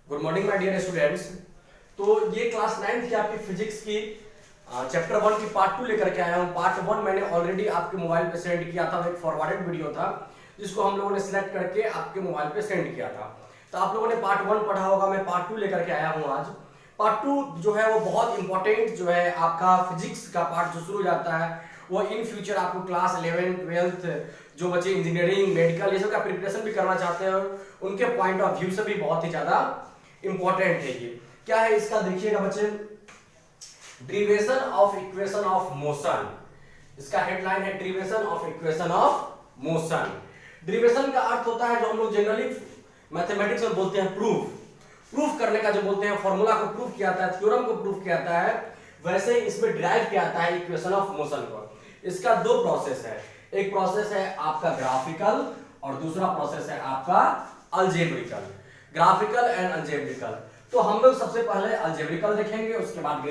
Good morning my dear students. तो ये class 9th की आपकी फिजिक्स की चैप्टर 1 की पार्ट 2 लेकर के आया हूँ। पार्ट 1 मैंने ऑलरेडी आपके मोबाइल पे सेंड किया था, एक फॉरवर्डेड वीडियो था जिसको हम लोगों ने सिलेक्ट करके आपके मोबाइल पे सेंड किया था। तो आप लोगों ने पार्ट 1 पढ़ा होगा, मैं पार्ट 2 लेकर के आया हूँ आज। पार्ट 2 जो है वो बहुत इंपॉर्टेंट जो है आपका फिजिक्स का पार्ट जो शुरू हो जाता है वो इन फ्यूचर आपको क्लास 11 12 जो बच्चे इंजीनियरिंग मेडिकल ये सब का प्रिपरेशन भी करना चाहते हैं उनके पॉइंट ऑफ व्यू से भी बहुत ही ज्यादा इंपॉर्टेंट है। ये क्या है इसका देखिएगा बच्चे, derivation of equation of motion. इसका हेडलाइन है derivation of equation of motion. Derivation का अर्थ होता है जो हम लोग जनरली मैथमेटिक्स में बोलते हैं प्रूफ करने का, जो बोलते हैं फॉर्मूला को प्रूफ किया जाता है, थ्योरम को प्रूफ किया जाता है, वैसे इसमें डिराइव किया जाता है इक्वेशन ऑफ मोशन को। इसका दो प्रोसेस है, एक प्रोसेस है आपका ग्राफिकल और दूसरा प्रोसेस है आपका अलजेब्रिकल। Graphical and अलजेब्रिकल। तो हम लोग सबसे पहले अलजेब्रिकल देखेंगे, उसके बाद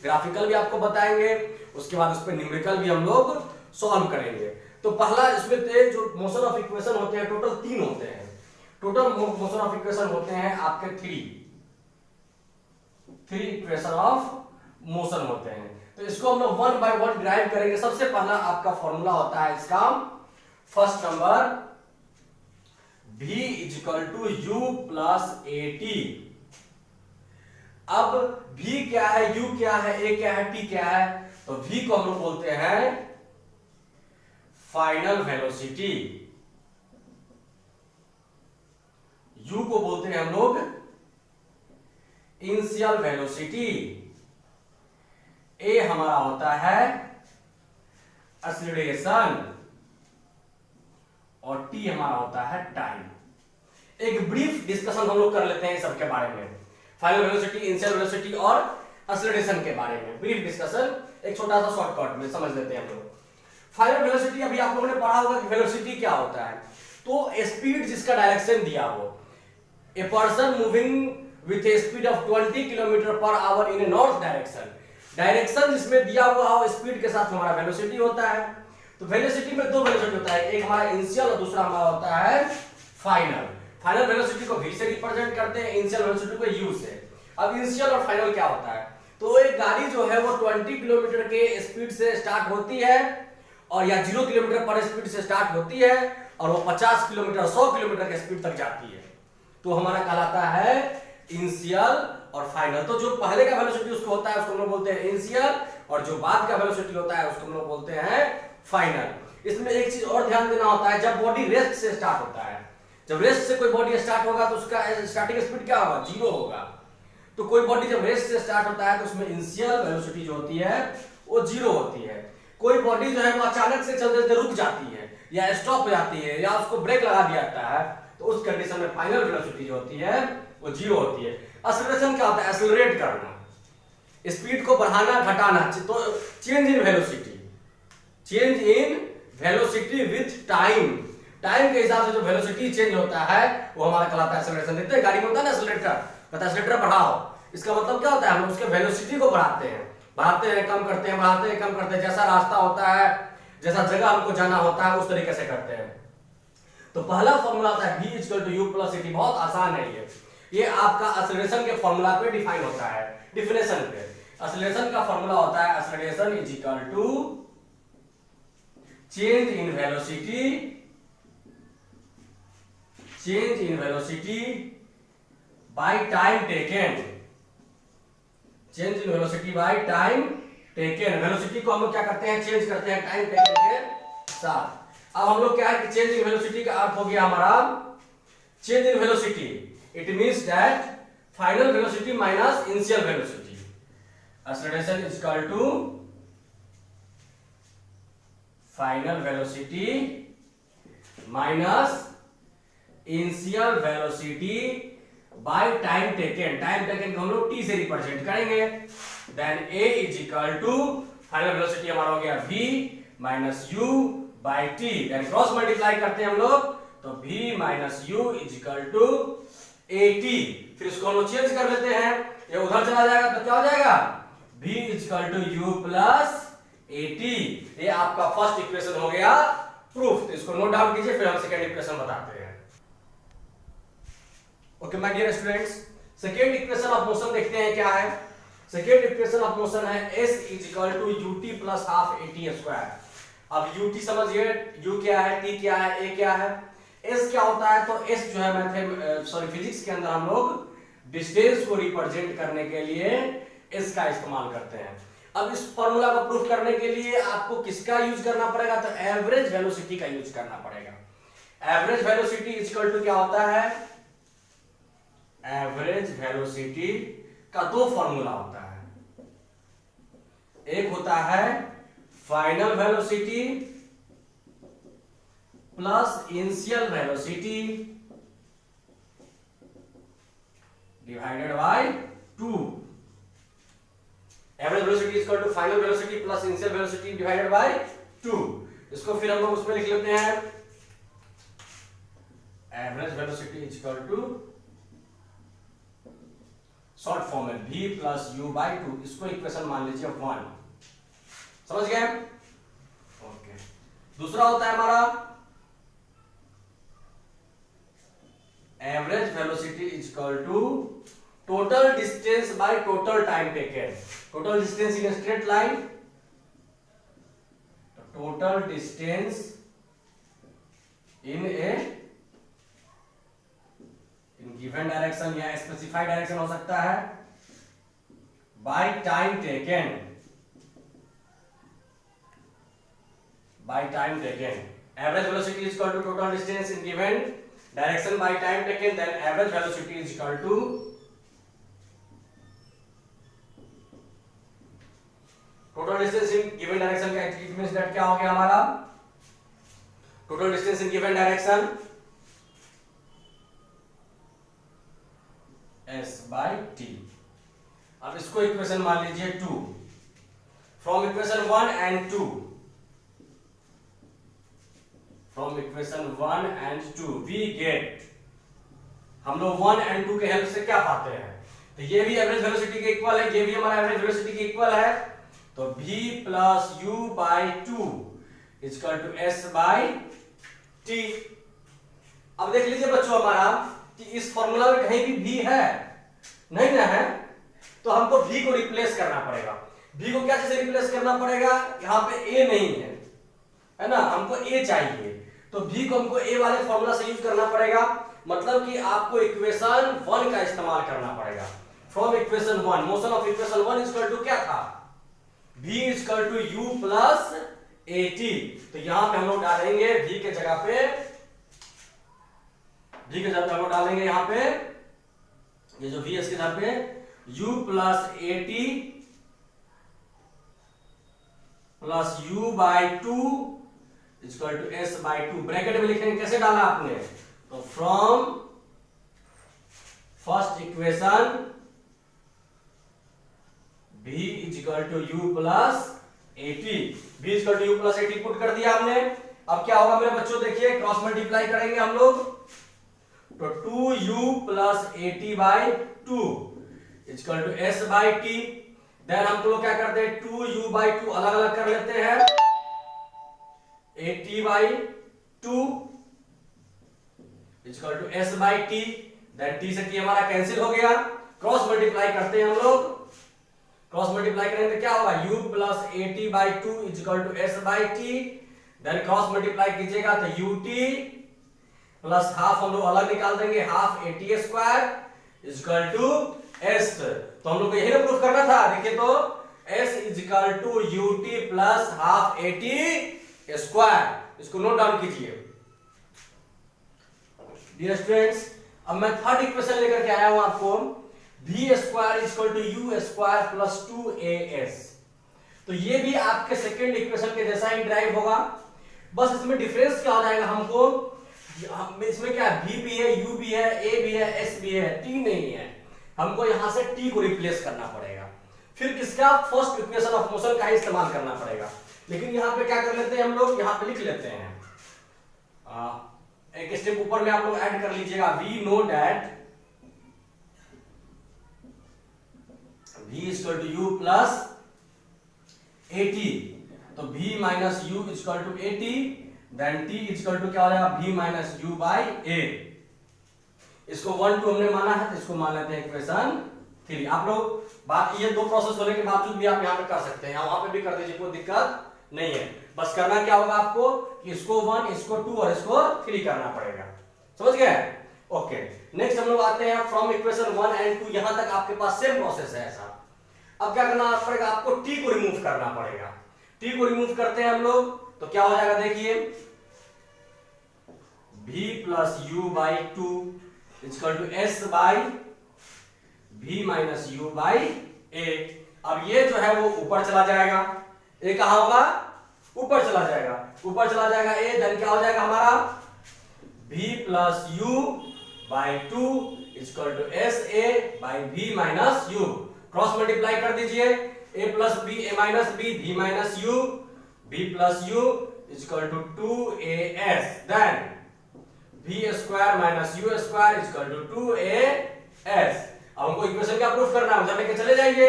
ग्राफिकल भी आपको बताएंगे, उसके बाद उस पर न्यूमेरिकल भी हम लोग सॉल्व करेंगे। तो पहला इसमें जो मोशन ऑफ इक्वेशन होते हैं टोटल 3 होते हैं। टोटल मोशन ऑफ इक्वेशन होते हैं आपके 3 इक्वेशन ऑफ मोशन होते हैं। तो इसको हम लोग 1 बाय 1 डिराइव करेंगे। सबसे पहला आपका फॉर्मूला होता है इसका first number v equal to u plus at। अब v क्या है, u क्या है, a क्या है, t क्या है? तो v को हम लोग बोलते हैं फाइनल वेलोसिटी, u को बोलते हैं हम लोग इनिशियल वेलोसिटी, a हमारा होता है एक्सीलरेशन और t हमारा होता है टाइम। एक ब्रीफ डिस्कशन हम लोग कर लेते हैं सबके बारे में, फाइनल वेलोसिटी, इनिशियल वेलोसिटी और एक्सीलरेशन के बारे में ब्रीफ डिस्कशन, एक छोटा सा शॉर्टकट में समझ लेते हैं हम लोग। फाइनल वेलोसिटी अभी आप लोगों ने पढ़ा होगा कि वेलोसिटी क्या होता है। तो स्पीड जिसका डायरेक्शन दिया हो, a person moving with A speed of 20 kilometre per hour in A north direction, direction जिसमें दिया हुआ हो स्पीड के साथ हमारा वेलोसिटी होता है। तो वेलोसिटी में दो वेलोसिटी होता है, एक हमारा इनिशियल और दूसरा हमारा होता है फाइनल। फाइनल वेलोसिटी को v से रिप्रेजेंट करते हैं, इनिशियल वेलोसिटी को u से। अब इनिशियल और फाइनल क्या होता है, तो एक गाड़ी जो है वो 20 किलोमीटर के स्पीड से स्टार्ट होती है और या 0 किलोमीटर पर स्पीड से स्टार्ट होती है और वो 50 किलोमीटर 100 किलोमीटर के स्पीड तक जाती है, तो हमारा कहलाता है इनिशियल और फाइनल। तो जो पहले का वेलोसिटी उसको होता है उसको हम लोग बोलते हैं इनिशियल, और जो बाद का वेलोसिटी होता है उसको हम लोग बोलते हैं फाइनल। इसमें एक चीज और ध्यान देना होता है, जब बॉडी रेस्ट से स्टार्ट होता है, जब रेस्ट से कोई बॉडी स्टार्ट होगा तो उसका स्टार्टिंग स्पीड क्या होगा, 0 होगा। तो कोई बॉडी जब रेस्ट से स्टार्ट होता है तो उसमें इनिशियल वेलोसिटी जो होती है वो 0 होती है। कोई बॉडी जो है वो अचानक से चलते चलते रुक जाती है या स्टॉप हो जाती है या उसको ब्रेक लगा दिया जाता है, तो उस कंडीशन में फाइनल वेलोसिटी जो होती है वो 0 होती है। एक्सीलरेशन क्या होता है, एक्सीलरेट करना, स्पीड को बढ़ाना घटाना, तो change in velocity, change in velocity with time, time के हिसाब से जो वेलोसिटी चेंज होता है वो हमारा कहलाता है एक्सीलरेशन। देखते हैं गाड़ी में होता है ना एक्सीलरेटर, कहता है एक्सीलरेटर बढ़ाओ, इसका मतलब क्या होता है, हम उसके वेलोसिटी को बढ़ाते हैं कम करते हैं, बढ़ाते हैं कम करते हैं, जैसा रास्ता होता है जैसा जगह हमको जाना होता है उस तरीके से करते हैं। तो पहला फॉर्मूला होता है v equal to u plus at, बहुत आसान है ये आपका एक्सीलरेशन के फॉर्मूला पे डिफाइन होता है, डिफिनेशन पे। एक्सीलरेशन का फॉर्मूला होता है acceleration is equal to change in velocity by time taken, change in velocity by time taken. Velocity को हम लोग क्या करते हैं, चेंज करते हैं टाइम टेकन के साथ। अब हम लोग क्या है कि चेंज इन वेलोसिटी का अर्थ हो गया हमारा change in velocity, it means that final velocity minus initial velocity. Acceleration is equal to final velocity minus initial velocity by time taken. Time taken को हम लोग t से रिप्रेजेंट करेंगे। Then a is equal to final velocity हमारा हो गया v minus u by t, यानी cross multiply करते हैं हम लोग, तो v minus u is equal to at। फिर इसको हम लोग चेंज कर लेते हैं, ये उधर चला जाएगा तो क्या हो जाएगा, v is equal to u plus at। ये आपका फर्स्ट इक्वेशन हो गया प्रूफ। तो इसको नोट डाउन कीजिए, फिर हम सेकंड इक्वेशन बताते हैं। Okay my dear students, second equation of motion देखते हैं क्या है। सेकेंड इक्वेशन ऑफ मोशन है s is equal to ut plus half at square. अब ut समझिए, u क्या है, t क्या है, a क्या है, s क्या होता है। तो s जो है फिजिक्स के अंदर हम लोग डिस्टेंस को रिप्रेजेंट करने के लिए s का इस्तेमाल करते हैं। अब इस फॉर्मूला को प्रूफ करने के लिए आपको किसका यूज करना पड़ेगा, तो एवरेज वेलोसिटी का यूज करना पड़ेगा। Average velocity is equal to क्या होता है, एवरेज वेलोसिटी का दो फॉर्मूला होता है। एक होता है final velocity plus initial velocity divided by 2। Average velocity is equal to final velocity plus initial velocity divided by 2। इसको फिर हम लोग उसमें लिख लेते हैं, average velocity is equal to short form में v प्लस u बाई 2। इसको इक्वेशन मान लीजिए 1। समझ गए? ओके। दूसरा होता है हमारा average velocity is equal to total distance by total time taken. Total distance in straight line, total distance in a given direction या स्पेसिफाइड डायरेक्शन हो सकता है, by time taken, by time taken. Average velocity is equal to total distance in given direction by time taken, then average velocity is equal to total distance in given direction का it means that क्या हो गया हमारा, total distance in given direction s by t। अब इसको equation मान लीजिए 2। From equation 1 and 2, from equation 1 and 2 we get, हम लोग 1 एंड 2 के हेल्प से क्या पाते हैं, तो ये भी एवरेज वेलोसिटी के इक्वल है, ये भी हमारा एवरेज वेलोसिटी के इक्वल है। तो v plus u by 2 is equal to s by t। अब देख लीजिए बच्चों हमारा कि इस फॉर्मूला में कहीं भी v है नहीं ना है, तो हमको v को रिप्लेस करना पड़ेगा। v को क्या से रिप्लेस करना पड़ेगा, यहाँ पे a नहीं है ना, हमको a चाहिए, तो v को हमको a वाले फॉर्मूला से यूज करना पड़ेगा। मतलब कि आपको इक्वेशन 1 का इस्तेमाल करना पड़ेगा। From equation 1, motion of equation 1 is equal to क्या था, v is equal to u plus at। तो यहां पे हम लोग डालेंगे v के जगह पे, v के जगह पे हम लोग डालेंगे यहां पे ये जो v इसके जगह पे u plus at plus u by 2 is equal to s by 2। Bracket में लिखेंगे, कैसे डाला आपने, तो from first equation v is equal to u plus 80, v is equal to u plus 80 put कर दिया हमने। अब क्या होगा मेरे बच्चों, देखिए क्रॉस मल्टीप्लाई करेंगे हम लोग, तो 2u plus 80 by 2 is equal to s by t। Then हम लोग क्या करते हैं, 2u बाई 2 अलग अलग कर लेते हैं, 80 by 2 is equal to s by t। Then t से t हमारा कैंसिल हो गया। क्रॉस मल्टीप्लाई करते हैं हम लोग, क्रॉस मल्टीप्लाई करेंगे तो क्या होगा, u plus 80 by 2 is equal to s by t। Then cross multiply कीजिएगा तो ut प्लस हाफ हम लोग अलग निकाल देंगे, half 80 square is equal to s। तो हम लोग को यही ना प्रूफ करना था, देखिए तो s is equal to ut plus half 80 square. इसको नोट डाउन कीजिए डियर स्टूडेंट्स। अब मैं थर्ड इक्वेशन लेकर के आया हूं आपको, v square is equal to u square plus 2as। तो ये भी आपके सेकेंड इक्वेशन के जैसा ही ड्राइव होगा, बस इसमें डिफरेंस क्या हो जाएगा, हमको इसमें क्या है, v भी है, u भी है, a भी है, s भी है, t नहीं है, हमको यहां से t को रिप्लेस करना पड़ेगा। फिर किसका, फर्स्ट इक्वेशन ऑफ मोशन का ही इस्तेमाल करना पड़ेगा। लेकिन यहां पे क्या कर लेते हैं हम लोग, यहां पे लिख लेते हैं, एक स्टेप ऊपर में आप लोग ऐड कर लीजिएगा, we know that v is equal to u plus 80। तो v minus u is equal to 80, then t is equal to क्या हो जाएगा, v minus u by a। इसको 1 2 हमने माना है, तो इसको मान लेते हैं इक्वेशन 3। आप लोग बात, ये दो प्रोसेस होने के बावजूद भी आप यहाँ पे कर सकते हैं, वहां पे भी कर दीजिए, कोई दिक्कत नहीं है। बस करना क्या होगा आपको कि इसको 1, इसको 2 और इसको 3 करना पड़ेगा। समझ गए? ओके, नेक्स्ट हम लोग आते हैं फ्रॉम इक्वेशन 1 एंड 2, यहां तक आपके पास सेम प्रोसेस है ऐसा। अब क्या करना पड़ेगा आपको, t को रिमूव करना पड़ेगा। t को रिमूव करते हैं हम लोग, तो क्या हो जाएगा देखिए, v plus u by 2 equal to s by v minus u by a। अब ये जो है वो ऊपर चला जाएगा, a कहां होगा, ऊपर चला जाएगा, ऊपर चला जाएगा a, देन क्या हो जाएगा हमारा v plus u by 2 equal to S A by v minus u। Cross multiply कर दीजिए, a plus b, a minus b, v minus u, v plus u equal to 2as, then v square minus u square equal to 2as। अब हमको equation क्या proof करना है, उधर लेके चले जाइए,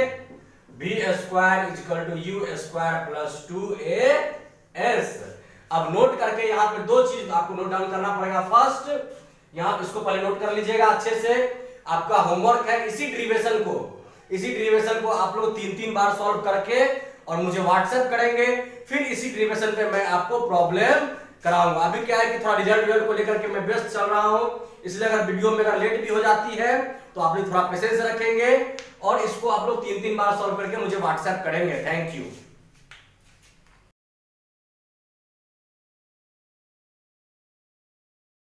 v square equal to u square plus 2as। अब नोट करके यहाँ पे दो चीज आपको नोट डाउन करना पड़ेगा। फर्स्ट, यहाँ इसको पहले नोट कर लीजिएगा अच्छे से, आपका होमवर्क है इसी डेरिवेशन को आप लोग 3-3 बार सॉल्व करके और मुझे व्हाट्सएप करेंगे, फिर इसी डेरिवेशन पे मैं आपको प्रॉब्लम कराऊंगा। अभी क्या है कि थोड़ा रिजल्ट को लेकर के मैं व्यस्त चल रहा हूं, इसलिए अगर वीडियो में अगर लेट भी हो जाती है तो आप लोग थोड़ा पेशेंस रखेंगे और इसको आप लोग 3-3 बार सॉल्व करके मुझे व्हाट्सएप करेंगे। Thank you.